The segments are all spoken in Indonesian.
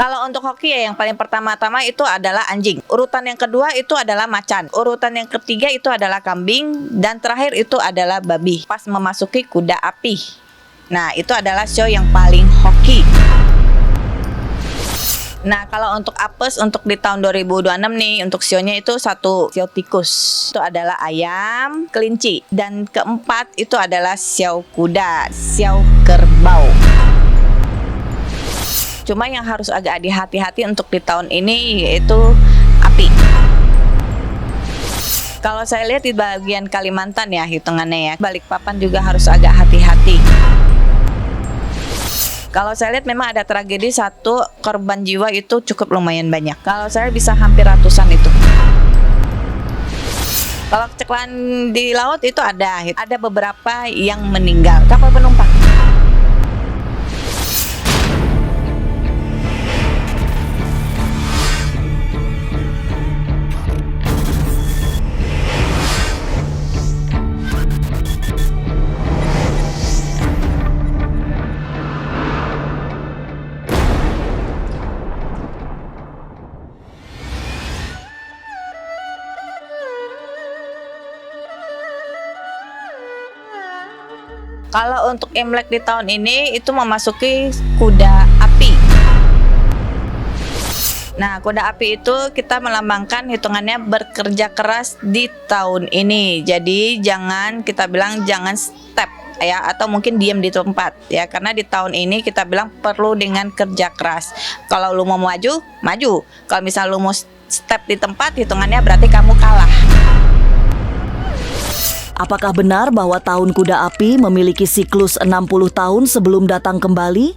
Kalau untuk hoki ya yang paling pertama-tama itu adalah anjing. Urutan yang kedua itu adalah macan. Urutan yang ketiga itu adalah kambing. Dan terakhir itu adalah babi. Pas memasuki kuda api. Nah, itu adalah show yang paling hoki. Nah, kalau untuk apes untuk di tahun 2026 nih, untuk sionya itu satu sio tikus. Itu adalah ayam, kelinci. Dan keempat itu adalah sio kuda, sio kerbau. Cuma yang harus agak hati-hati untuk di tahun ini yaitu api. Kalau saya lihat di bagian Kalimantan ya hitungannya ya, Balikpapan juga harus agak hati-hati. Kalau saya lihat memang ada tragedi satu korban jiwa itu cukup lumayan banyak. Kalau saya bisa hampir ratusan itu. Kalau kecelakaan di laut itu ada beberapa yang meninggal kapal penumpang. Kalau untuk Imlek di tahun ini itu memasuki kuda api. Nah, kuda api itu kita melambangkan hitungannya bekerja keras di tahun ini. Jadi jangan kita bilang jangan step ya, atau mungkin diam di tempat ya, karena di tahun ini kita bilang perlu dengan kerja keras. Kalau lu mau maju, maju. Kalau misal lu mau step di tempat, hitungannya berarti kamu kalah. Apakah benar bahwa tahun kuda api memiliki siklus 60 tahun sebelum datang kembali?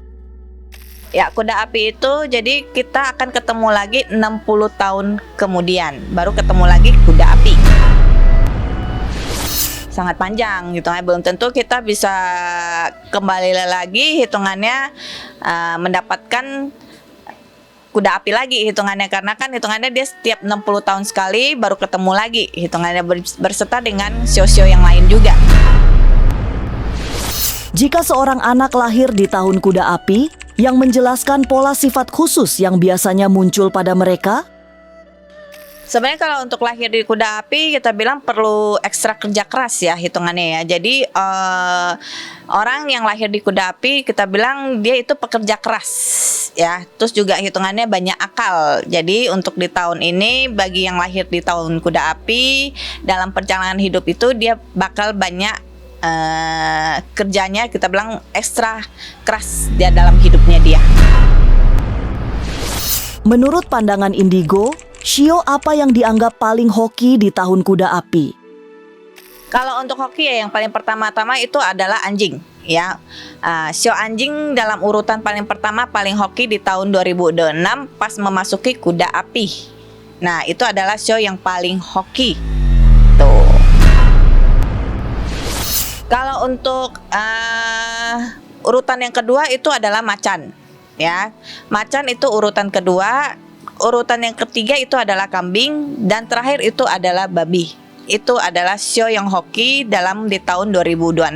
Ya, kuda api itu jadi kita akan ketemu lagi 60 tahun kemudian, baru ketemu lagi kuda api. Sangat panjang gitu, belum tentu kita bisa kembali lagi hitungannya mendapatkan kuda api lagi hitungannya, karena kan hitungannya dia setiap 60 tahun sekali baru ketemu lagi hitungannya berserta dengan sio-sio yang lain juga. Jika seorang anak lahir di tahun kuda api, yang menjelaskan pola sifat khusus yang biasanya muncul pada mereka? Sebenarnya kalau untuk lahir di kuda api kita bilang perlu ekstra kerja keras ya hitungannya ya. Jadi orang yang lahir di kuda api kita bilang dia itu pekerja keras ya. Terus juga hitungannya banyak akal. Jadi untuk di tahun ini bagi yang lahir di tahun kuda api, dalam perjalanan hidup itu dia bakal banyak kerjanya kita bilang ekstra keras dia dalam hidupnya dia. Menurut pandangan Indigo, shio apa yang dianggap paling hoki di tahun kuda api? Kalau untuk hoki ya yang paling pertama-tama itu adalah anjing ya. Shio anjing dalam urutan paling pertama paling hoki di tahun 2006 pas memasuki kuda api. Nah, itu adalah shio yang paling hoki. Tuh. Kalau untuk urutan yang kedua itu adalah macan ya. Macan itu urutan kedua. Urutan yang ketiga itu adalah kambing. Dan terakhir itu adalah babi. Itu adalah show yang hoki dalam di tahun 2026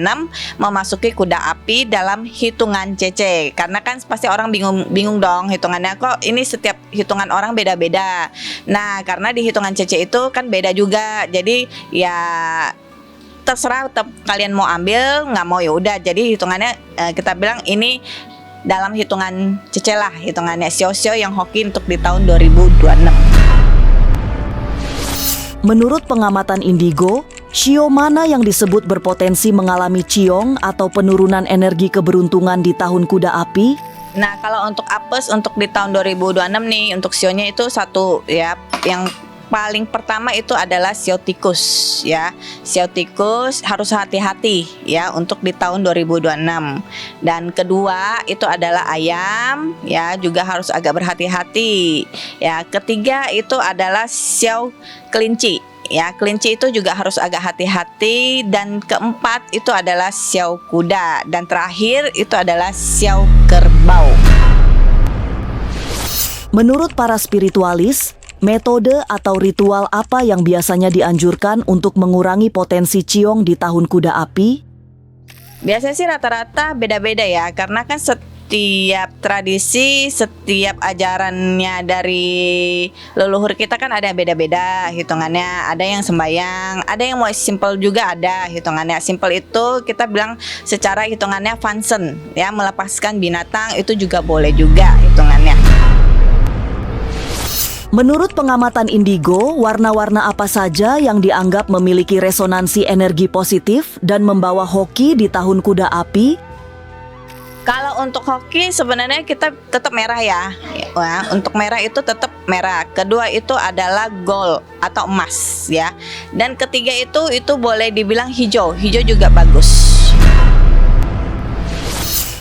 memasuki kuda api dalam hitungan CC. Karena kan pasti orang bingung dong hitungannya, kok ini setiap hitungan orang beda-beda. Nah, karena di hitungan CC itu kan beda juga. Jadi ya terserah kalian mau ambil, nggak mau ya udah. Jadi hitungannya kita bilang ini dalam hitungan CC lah, hitungannya sio-sio yang hoki untuk di tahun 2026. Menurut pengamatan Indigo, shio mana yang disebut berpotensi mengalami ciong atau penurunan energi keberuntungan di tahun kuda api? Nah, kalau untuk apes untuk di tahun 2026 nih, untuk sionya itu satu ya, yang paling pertama itu adalah sio tikus ya. Sio tikus harus hati-hati ya untuk di tahun 2026. Dan kedua itu adalah ayam ya, juga harus agak berhati-hati. Ya, ketiga itu adalah sio kelinci. Ya, kelinci itu juga harus agak hati-hati. Dan keempat itu adalah sio kuda. Dan terakhir itu adalah sio kerbau. Menurut para spiritualis, metode atau ritual apa yang biasanya dianjurkan untuk mengurangi potensi ciong di tahun kuda api? Biasanya sih rata-rata beda-beda ya, karena kan setiap tradisi, setiap ajarannya dari leluhur kita kan ada beda-beda hitungannya. Ada yang sembayang, ada yang mau simple juga ada hitungannya. Simple itu kita bilang secara hitungannya function, ya, melepaskan binatang itu juga boleh juga hitungannya. Menurut pengamatan Indigo, warna-warna apa saja yang dianggap memiliki resonansi energi positif dan membawa hoki di tahun kuda api? Kalau untuk hoki sebenarnya kita tetap merah ya. Wah, untuk merah itu tetap merah. Kedua itu adalah gold atau emas ya. Dan ketiga itu boleh dibilang hijau. Hijau juga bagus.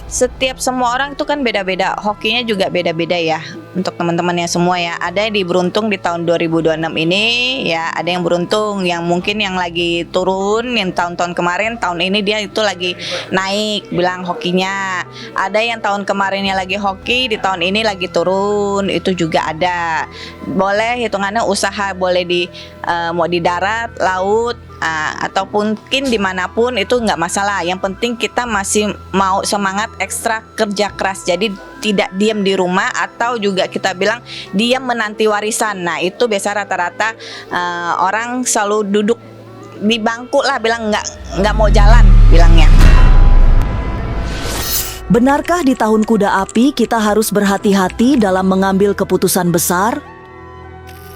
Setiap semua orang itu kan beda-beda, hokinya juga beda-beda ya. Untuk teman-temannya semua ya, ada yang beruntung di tahun 2026 ini ya, ada yang beruntung yang mungkin yang lagi turun, yang tahun-tahun kemarin, tahun ini dia itu lagi naik bilang hokinya. Ada yang tahun kemarinnya lagi hoki, di tahun ini lagi turun, itu juga ada. Boleh hitungannya usaha boleh mau di darat, laut, ataupun mungkin dimanapun itu nggak masalah. Yang penting kita masih mau semangat ekstra kerja keras, jadi tidak diam di rumah atau juga kita bilang diam menanti warisan. Nah itu biasa rata-rata orang selalu duduk di bangku lah, bilang nggak mau jalan bilangnya. Benarkah di tahun kuda api kita harus berhati-hati dalam mengambil keputusan besar?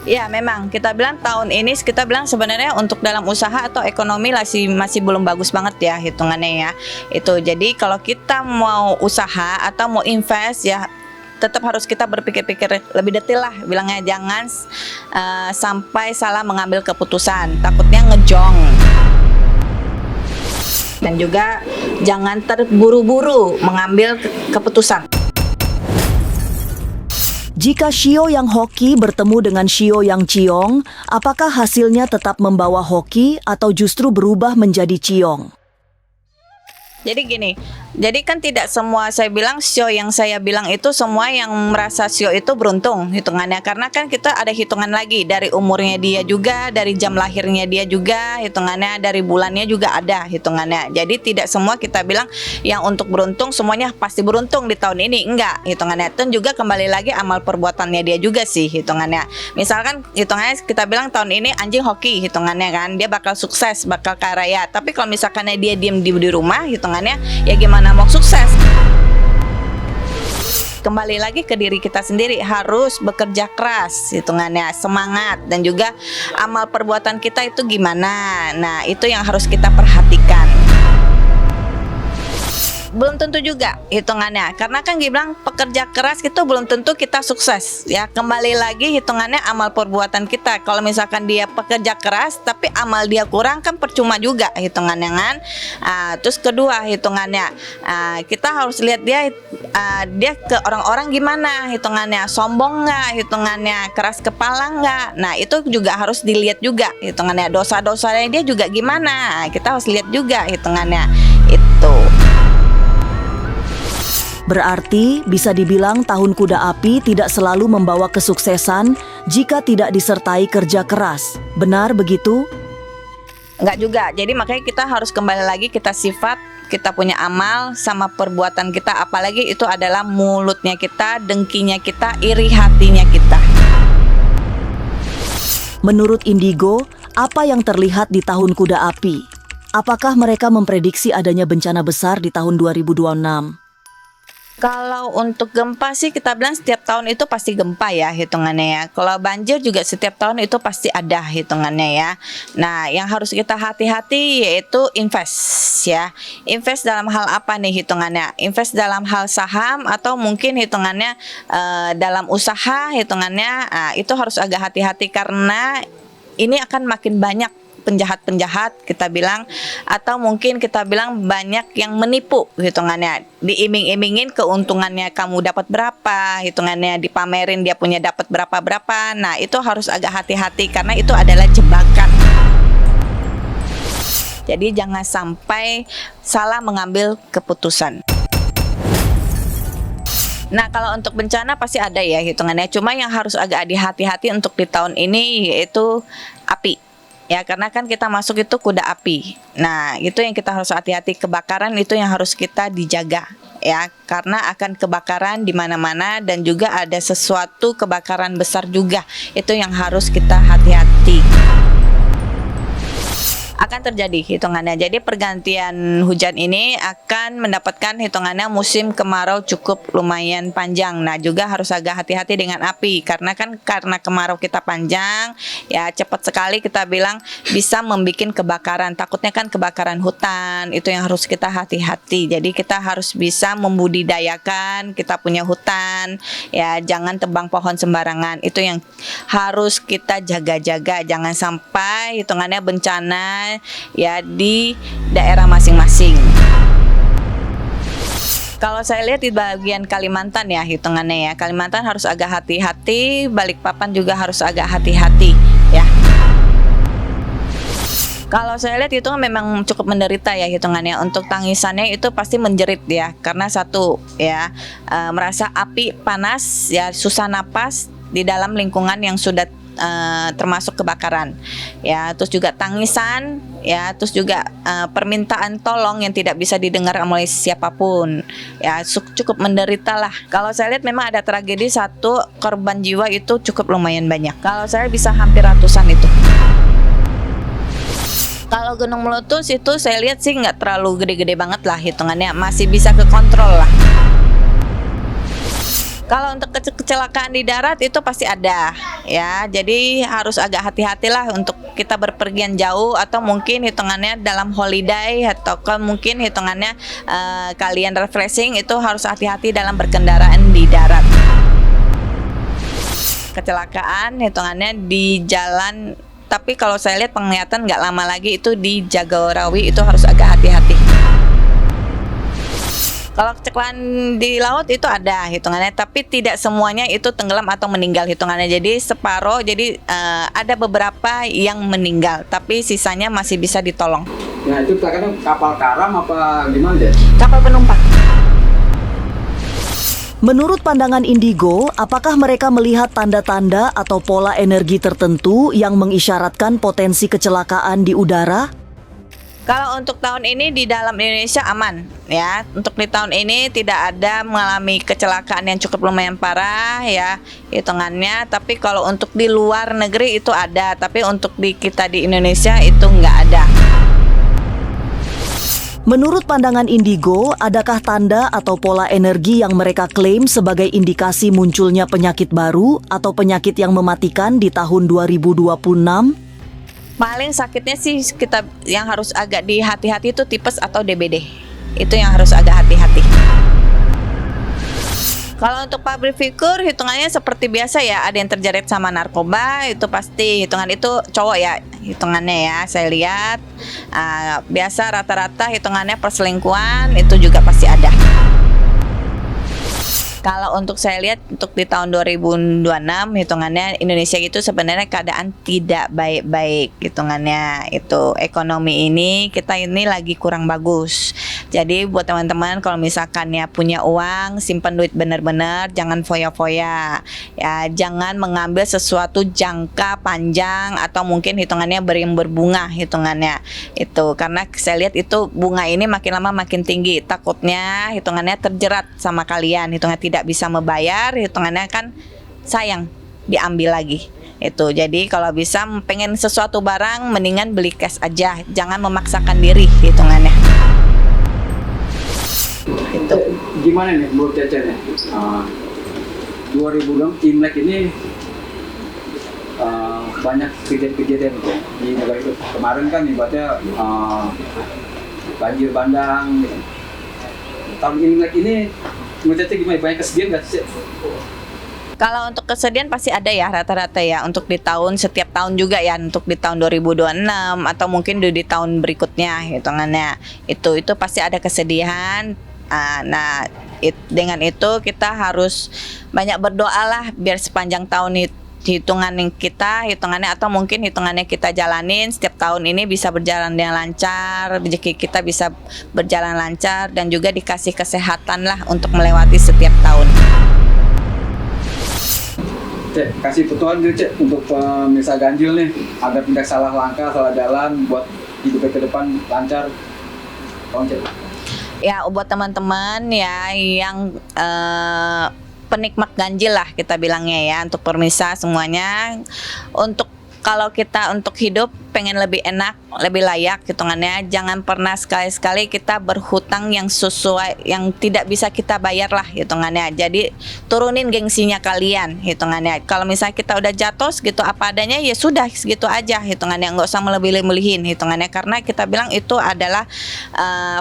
Ya memang kita bilang tahun ini kita bilang sebenarnya untuk dalam usaha atau ekonomi masih belum bagus banget ya hitungannya ya. Itu jadi kalau kita mau usaha atau mau invest ya tetap harus kita berpikir-pikir lebih detail lah bilangnya, jangan sampai salah mengambil keputusan, takutnya ngejong. Dan juga jangan terburu-buru mengambil keputusan. Jika shio yang hoki bertemu dengan shio yang ciong, apakah hasilnya tetap membawa hoki atau justru berubah menjadi ciong? Jadi gini, jadi kan tidak semua saya bilang shio yang saya bilang itu semua yang merasa shio itu beruntung hitungannya. Karena kan kita ada hitungan lagi dari umurnya dia juga, dari jam lahirnya dia juga hitungannya, dari bulannya juga ada hitungannya. Jadi tidak semua kita bilang yang untuk beruntung semuanya pasti beruntung di tahun ini, enggak hitungannya. Dan juga kembali lagi amal perbuatannya dia juga sih hitungannya. Misalkan hitungannya kita bilang tahun ini anjing hoki hitungannya kan, dia bakal sukses, bakal kaya raya. Tapi kalau misalkannya dia diem di rumah hitungannya, ya gimana mau sukses? Kembali lagi ke diri kita sendiri, harus bekerja keras hitungannya, semangat, dan juga amal perbuatan kita itu gimana. Nah itu yang harus kita perhatikan. Belum tentu juga hitungannya, karena kan dibilang pekerja keras itu belum tentu kita sukses ya. Kembali lagi hitungannya amal perbuatan kita. Kalau misalkan dia pekerja keras tapi amal dia kurang kan percuma juga hitungannya kan. Terus kedua hitungannya kita harus lihat dia ke orang-orang gimana hitungannya, sombong nggak hitungannya, keras kepala nggak. Nah itu juga harus dilihat juga hitungannya, dosa-dosanya dia juga gimana, kita harus lihat juga hitungannya itu. Berarti bisa dibilang tahun kuda api tidak selalu membawa kesuksesan jika tidak disertai kerja keras. Benar begitu? Enggak juga. Jadi makanya kita harus kembali lagi kita sifat, kita punya amal sama perbuatan kita, apalagi itu adalah mulutnya kita, dengkinya kita, iri hatinya kita. Menurut Indigo, apa yang terlihat di tahun kuda api? Apakah mereka memprediksi adanya bencana besar di tahun 2026? Kalau untuk gempa sih kita bilang setiap tahun itu pasti gempa ya hitungannya ya. Kalau banjir juga setiap tahun itu pasti ada hitungannya ya. Nah yang harus kita hati-hati yaitu invest ya. Invest dalam hal apa nih hitungannya? Invest dalam hal saham atau mungkin hitungannya dalam usaha hitungannya, itu harus agak hati-hati karena ini akan makin banyak penjahat-penjahat kita bilang, atau mungkin kita bilang banyak yang menipu hitungannya, diiming-imingin keuntungannya kamu dapat berapa hitungannya, dipamerin dia punya dapat berapa. Nah itu harus agak hati-hati karena itu adalah jebakan. Jadi jangan sampai salah mengambil keputusan. Nah kalau untuk bencana pasti ada ya hitungannya, cuma yang harus agak hati-hati untuk di tahun ini yaitu api. Ya karena kan kita masuk itu kuda api. Nah itu yang kita harus hati-hati, kebakaran itu yang harus kita dijaga ya, karena akan kebakaran di mana-mana dan juga ada sesuatu kebakaran besar juga. Itu yang harus kita hati-hati. Akan terjadi hitungannya. Jadi pergantian hujan ini akan mendapatkan hitungannya musim kemarau cukup lumayan panjang. Nah, juga harus agak hati-hati dengan api karena kemarau kita panjang, ya cepat sekali kita bilang bisa membuat kebakaran. Takutnya kan kebakaran hutan, itu yang harus kita hati-hati. Jadi kita harus bisa membudidayakan kita punya hutan, ya jangan tebang pohon sembarangan. Itu yang harus kita jaga-jaga. Jangan sampai hitungannya bencana ya di daerah masing-masing. Kalau saya lihat di bagian Kalimantan ya hitungannya ya, Kalimantan harus agak hati-hati, Balikpapan juga harus agak hati-hati ya. Kalau saya lihat itu memang cukup menderita ya hitungannya. Untuk tangisannya itu pasti menjerit ya, karena satu ya merasa api panas ya, susah napas di dalam lingkungan yang sudah termasuk kebakaran ya, terus juga tangisan ya, terus juga permintaan tolong yang tidak bisa didengar oleh siapapun ya, cukup menderita lah. Kalau saya lihat memang ada tragedi, satu korban jiwa itu cukup lumayan banyak. Kalau saya bisa hampir ratusan itu. Kalau gunung meletus itu saya lihat sih nggak terlalu gede-gede banget lah hitungannya, masih bisa kekontrol lah. Kalau untuk kecelakaan di darat itu pasti ada ya, jadi harus agak hati-hatilah untuk kita berpergian jauh atau mungkin hitungannya dalam holiday atau mungkin hitungannya kalian refreshing, itu harus hati-hati dalam berkendaraan di darat. Kecelakaan hitungannya di jalan, tapi kalau saya lihat penglihatan nggak lama lagi itu di Jagorawi, itu harus agak hati-hati. Kalau kecelakaan di laut itu ada hitungannya, tapi tidak semuanya itu tenggelam atau meninggal hitungannya. Jadi separuh, jadi ada beberapa yang meninggal, tapi sisanya masih bisa ditolong. Nah itu kadang kapal karam apa gimana deh? Kapal penumpang. Menurut pandangan Indigo, apakah mereka melihat tanda-tanda atau pola energi tertentu yang mengisyaratkan potensi kecelakaan di udara? Kalau untuk tahun ini di dalam Indonesia aman ya. Untuk di tahun ini tidak ada mengalami kecelakaan yang cukup lumayan parah ya hitungannya. Tapi kalau untuk di luar negeri itu ada, tapi untuk di kita di Indonesia itu nggak ada. Menurut pandangan Indigo, adakah tanda atau pola energi yang mereka klaim sebagai indikasi munculnya penyakit baru atau penyakit yang mematikan di tahun 2026? Paling sakitnya sih kita yang harus agak hati-hati itu tipes atau DBD. Itu yang harus agak hati-hati. Kalau untuk public figure hitungannya seperti biasa ya, ada yang terjerat sama narkoba, itu pasti hitungan itu cowok ya hitungannya ya, saya lihat biasa rata-rata hitungannya perselingkuhan itu juga pasti ada. Kalau untuk saya lihat untuk di tahun 2026 hitungannya Indonesia itu sebenarnya keadaan tidak baik-baik hitungannya. Itu ekonomi ini kita ini lagi kurang bagus. Jadi buat teman-teman kalau misalkan ya punya uang, simpan duit benar-benar, jangan foya-foya. Ya, jangan mengambil sesuatu jangka panjang atau mungkin hitungannya berbunga hitungannya. Itu karena saya lihat itu bunga ini makin lama makin tinggi. Takutnya hitungannya terjerat sama kalian, hitungannya tidak bisa membayar, hitungannya kan sayang diambil lagi. Itu jadi kalau bisa pengen sesuatu barang mendingan beli cash aja, jangan memaksakan diri hitungannya. Itu gimana nih menurut Cece nih 2006 Imlek ini banyak kejadian-kejadian di negara itu. Kemarin kan ibaratnya banjir bandang gitu. Tahun Imlek ini menurut Cece gimana, banyak kesedihan nggak sih? kalau untuk kesedihan pasti ada ya rata-rata ya, untuk di tahun setiap tahun juga ya, untuk di tahun 2026 atau mungkin di tahun berikutnya hitungannya itu pasti ada kesedihan. Nah dengan itu kita harus banyak berdoa lah biar sepanjang tahun hitungannya atau mungkin hitungannya kita jalanin setiap tahun ini bisa berjalan dengan lancar, rezeki kita bisa berjalan lancar dan juga dikasih kesehatan lah untuk melewati setiap tahun. Cek, kasih petualang dulu Cek untuk pemirsa ganjil nih agar tidak salah langkah, salah jalan buat hidupnya ke depan lancar. Tolong Cek. Ya, buat teman-teman ya yang penikmat ganjil lah kita bilangnya ya, untuk pemirsa semuanya, untuk kalau kita untuk hidup pengen lebih enak, lebih layak hitungannya, jangan pernah sekali-sekali kita berhutang yang sesuai, yang tidak bisa kita bayar lah hitungannya. Jadi turunin gengsinya kalian hitungannya. Kalau misalnya kita udah jatuh segitu apa adanya, ya sudah segitu aja hitungannya, nggak usah melebih-lebihin hitungannya, karena kita bilang itu adalah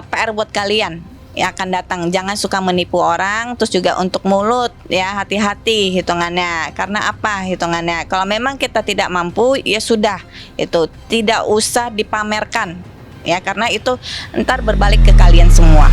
PR buat kalian yang akan datang. Jangan suka menipu orang. Terus juga untuk mulut ya, hati-hati hitungannya. Karena apa hitungannya, kalau memang kita tidak mampu, ya sudah, itu tidak usah dipamerkan ya, karena itu ntar berbalik ke kalian semua.